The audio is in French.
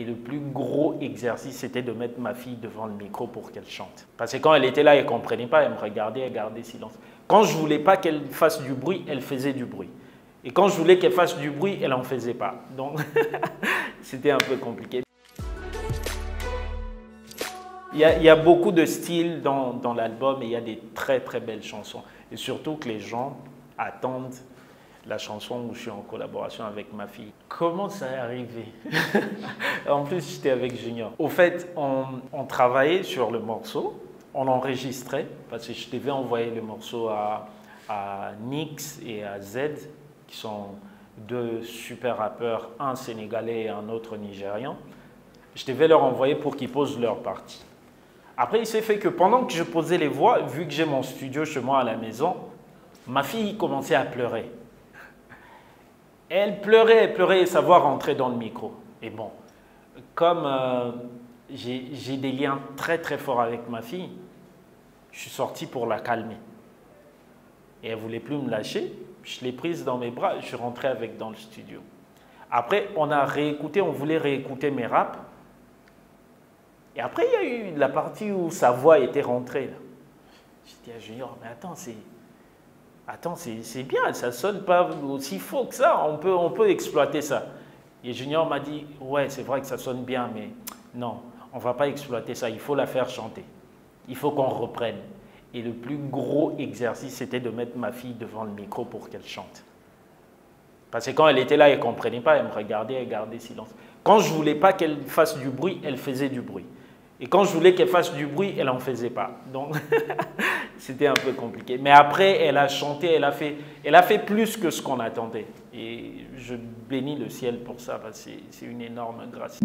Et le plus gros exercice, c'était de mettre ma fille devant le micro pour qu'elle chante. Parce que quand elle était là, elle ne comprenait pas, elle me regardait, elle gardait silence. Quand je ne voulais pas qu'elle fasse du bruit, elle faisait du bruit. Et quand je voulais qu'elle fasse du bruit, elle n'en faisait pas. Donc, c'était un peu compliqué. Il y a beaucoup de styles dans l'album et il y a des très très belles chansons. Et surtout que les gens attendent la chanson où je suis en collaboration avec ma fille. Comment ça est arrivé? En plus, j'étais avec Junior. Au fait, on travaillait sur le morceau, on enregistrait, parce que je devais envoyer le morceau à Nix et à Z, qui sont deux super rappeurs, un sénégalais et un autre nigérian. Je devais leur envoyer pour qu'ils posent leur partie. Après, il s'est fait que pendant que je posais les voix, vu que j'ai mon studio chez moi à la maison, ma fille commençait à pleurer. Elle pleurait et sa voix rentrait dans le micro. Et bon, comme j'ai des liens très très forts avec ma fille, je suis sorti pour la calmer. Et elle ne voulait plus me lâcher. Je l'ai prise dans mes bras, je suis rentré avec dans le studio. Après, on a réécouté, on voulait réécouter mes raps. Et après, il y a eu la partie où sa voix était rentrée. J'ai dit à Junior, mais attends, c'est bien, ça ne sonne pas aussi faux que ça, on peut exploiter ça. Et Junior m'a dit, ouais, c'est vrai que ça sonne bien, mais non, on ne va pas exploiter ça, il faut la faire chanter. Il faut qu'on reprenne. Et le plus gros exercice, c'était de mettre ma fille devant le micro pour qu'elle chante. Parce que quand elle était là, elle ne comprenait pas, elle me regardait, elle gardait silence. Quand je ne voulais pas qu'elle fasse du bruit, elle faisait du bruit. Et quand je voulais qu'elle fasse du bruit, elle n'en faisait pas. Donc, c'était un peu compliqué. Mais après, elle a chanté, elle a fait plus que ce qu'on attendait. Et je bénis le ciel pour ça, parce que c'est une énorme grâce.